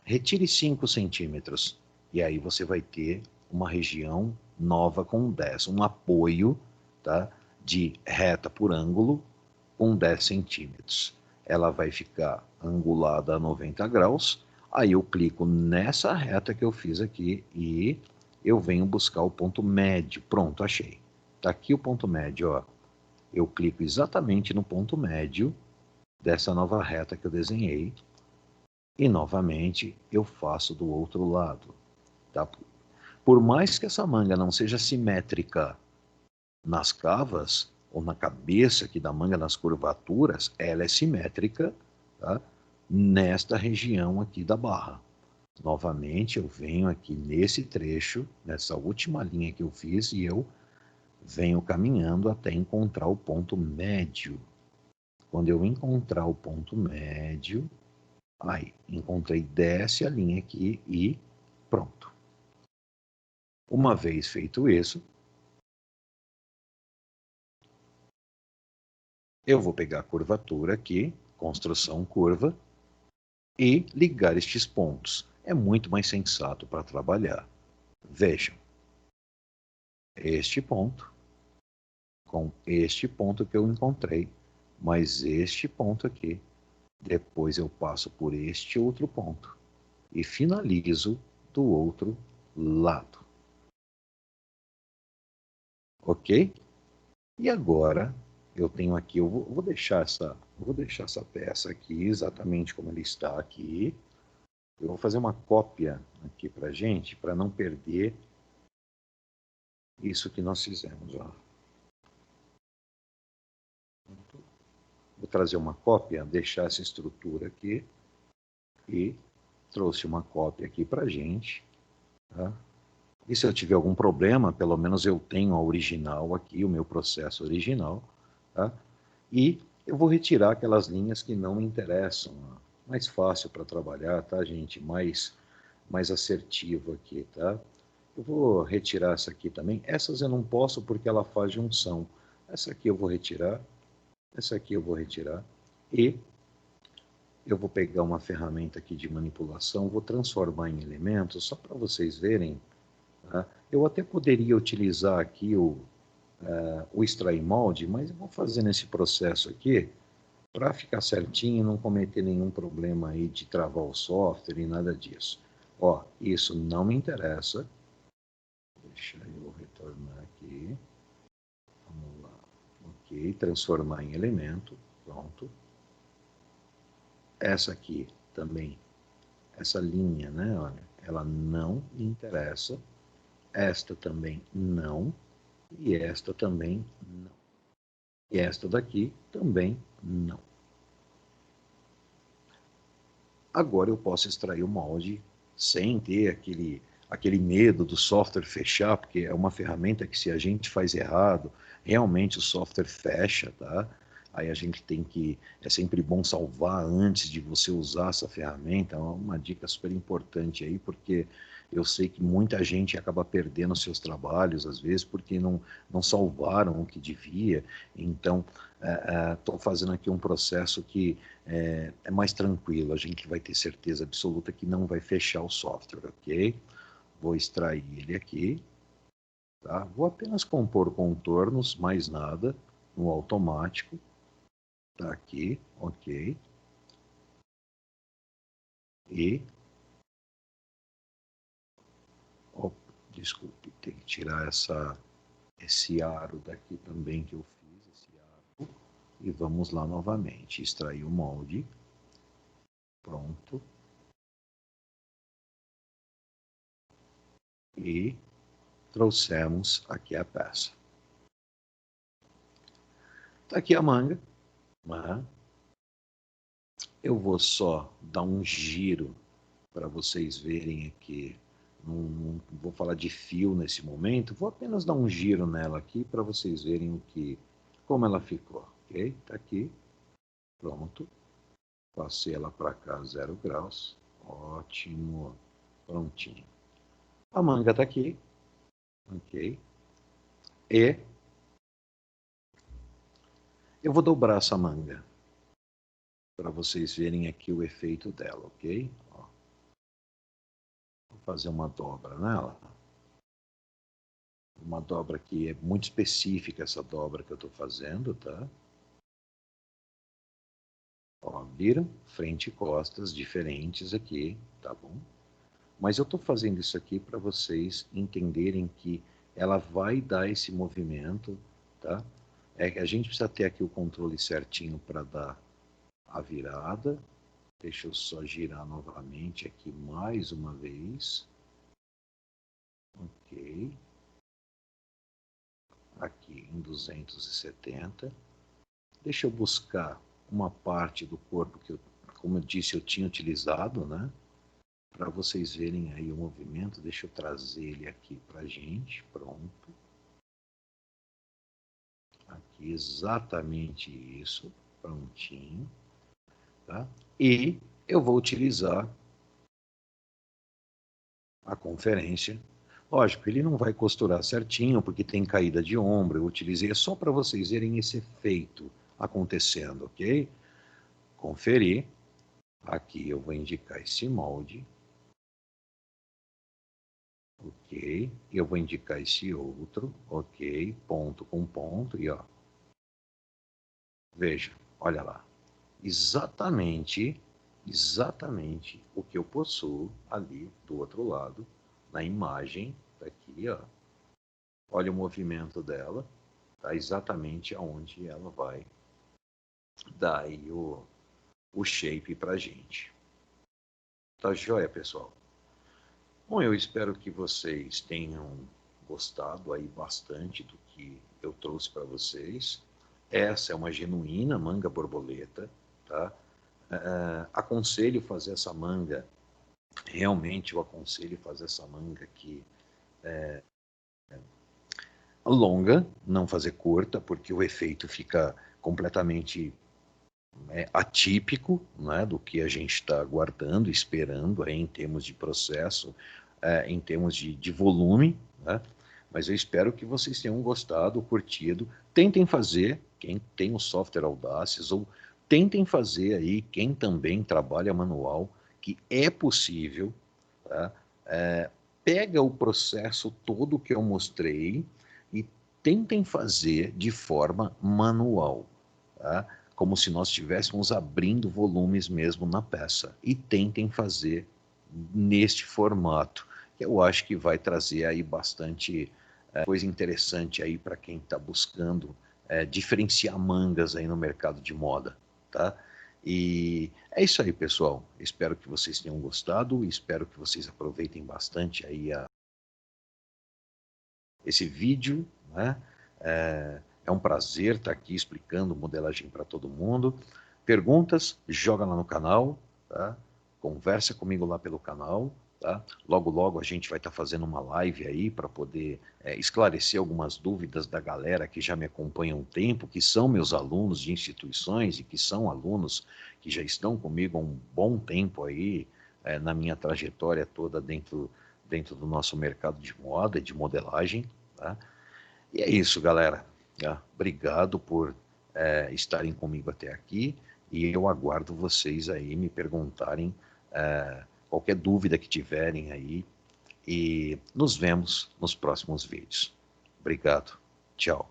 retire 5 centímetros, e aí você vai ter uma região nova com 10, um apoio, tá, de reta por ângulo, com 10 centímetros. Ela vai ficar angulada a 90 graus, aí eu clico nessa reta que eu fiz aqui e eu venho buscar o ponto médio. Pronto, achei. Está aqui o ponto médio, ó. Eu clico exatamente no ponto médio dessa nova reta que eu desenhei e novamente eu faço do outro lado, tá? Por mais que essa manga não seja simétrica nas cavas, ou na cabeça aqui da manga, nas curvaturas, ela é simétrica, tá? Nesta região aqui da barra. Novamente, eu venho aqui nesse trecho, nessa última linha que eu fiz, e eu venho caminhando até encontrar o ponto médio. Quando eu encontrar o ponto médio, aí, encontrei, desce a linha aqui e pronto. Uma vez feito isso, eu vou pegar a curvatura aqui, construção curva, e ligar estes pontos. É muito mais sensato para trabalhar. Vejam, este ponto com este ponto que eu encontrei, mais este ponto aqui. Depois eu passo por este outro ponto e finalizo do outro lado. Ok? E agora eu tenho aqui, vou deixar essa peça aqui exatamente como ela está aqui. Eu vou fazer uma cópia aqui para gente, para não perder isso que nós fizemos. Ó. Vou trazer uma cópia, deixar essa estrutura aqui e trouxe uma cópia aqui para gente. Tá? E se eu tiver algum problema, pelo menos eu tenho a original aqui, o meu processo original. Tá? E eu vou retirar aquelas linhas que não me interessam. Ó. Mais fácil para trabalhar, tá, gente? Mais assertivo aqui, tá? Eu vou retirar essa aqui também. Essas eu não posso porque ela faz junção. Essa aqui eu vou retirar. Essa aqui eu vou retirar. E eu vou pegar uma ferramenta aqui de manipulação, vou transformar em elementos, só para vocês verem. Tá? Eu até poderia utilizar aqui o extrair molde, mas eu vou fazer nesse processo aqui para ficar certinho, não cometer nenhum problema aí de travar o software e nada disso. Ó, isso não me interessa. Deixa eu retornar aqui. Vamos lá. Ok, transformar em elemento. Pronto. Essa aqui também, essa linha, né? Olha, ela não me interessa. Esta também não. E esta também não. E esta daqui também não. Agora eu posso extrair o molde sem ter aquele medo do software fechar, porque é uma ferramenta que se a gente faz errado, realmente o software fecha, tá? Aí a gente tem que, é sempre bom salvar antes de você usar essa ferramenta, é uma dica super importante aí, porque eu sei que muita gente acaba perdendo seus trabalhos, às vezes, porque não salvaram o que devia, então estou fazendo aqui um processo que é mais tranquilo, a gente vai ter certeza absoluta que não vai fechar o software, ok? Vou extrair ele aqui, tá? Vou apenas compor contornos, mais nada, no automático, tá aqui, ok? E, desculpe, tem que tirar esse aro daqui também que eu fiz, esse aro, e vamos lá novamente, extrair o molde, pronto, e trouxemos aqui a peça. Tá aqui a manga, né? Eu vou só dar um giro para vocês verem aqui. Não vou falar de fio nesse momento, vou apenas dar um giro nela aqui para vocês verem como ela ficou, ok? Tá aqui, pronto. Passei ela para cá, 0 graus. Ótimo, prontinho. A manga tá aqui, ok? E eu vou dobrar essa manga para vocês verem aqui o efeito dela, ok? Ó, vou fazer uma dobra nela. Uma dobra que é muito específica, essa dobra que eu estou fazendo, tá? Ó, viram? Frente e costas diferentes aqui, tá bom? Mas eu estou fazendo isso aqui para vocês entenderem que ela vai dar esse movimento, tá? É que a gente precisa ter aqui o controle certinho para dar a virada. Deixa eu só girar novamente aqui mais uma vez. Ok. Aqui em 270. Deixa eu buscar uma parte do corpo que, como eu disse, eu tinha utilizado, né? Para vocês verem aí o movimento. Deixa eu trazer ele aqui para a gente. Pronto. Aqui exatamente isso. Prontinho. Tá? E eu vou utilizar a conferência. Lógico, ele não vai costurar certinho, porque tem caída de ombro. Eu utilizei só para vocês verem esse efeito acontecendo, ok? Conferir. Aqui eu vou indicar esse molde. Ok. Eu vou indicar esse outro. Ok. Ponto com ponto. E ó. Veja, olha lá. Exatamente o que eu possuo ali do outro lado, na imagem, tá aqui, ó. Olha o movimento dela. tá exatamente aonde ela vai dar aí o shape para gente. Tá joia, pessoal? Bom, eu espero que vocês tenham gostado aí bastante do que eu trouxe para vocês. Essa é uma genuína manga borboleta, tá? Aconselho fazer essa manga, realmente eu aconselho fazer essa manga aqui longa, não fazer curta, porque o efeito fica completamente atípico, né, do que a gente está aguardando, esperando aí, em termos de processo, em termos de volume, né? Mas eu espero que vocês tenham gostado, curtido. Tentem fazer, quem tem o software Audacious, ou tentem fazer aí, quem também trabalha manual, que é possível, tá? Pega o processo todo que eu mostrei e tentem fazer de forma manual, tá? Como se nós estivéssemos abrindo volumes mesmo na peça. E tentem fazer neste formato, que eu acho que vai trazer aí bastante coisa interessante aí para quem está buscando diferenciar mangas aí no mercado de moda, tá? E é isso aí, pessoal. Espero que vocês tenham gostado, espero que vocês aproveitem bastante aí esse vídeo, né? É um prazer estar aqui explicando modelagem para todo mundo. Perguntas, joga lá no canal, tá? Conversa comigo lá pelo canal, tá? Logo, logo a gente vai estar fazendo uma live aí para poder esclarecer algumas dúvidas da galera que já me acompanha há um tempo, que são meus alunos de instituições e que são alunos que já estão comigo há um bom tempo aí, na minha trajetória toda dentro do nosso mercado de moda e de modelagem, tá? E é isso, galera. Obrigado por estarem comigo até aqui e eu aguardo vocês aí me perguntarem qualquer dúvida que tiverem aí e nos vemos nos próximos vídeos. Obrigado. Tchau.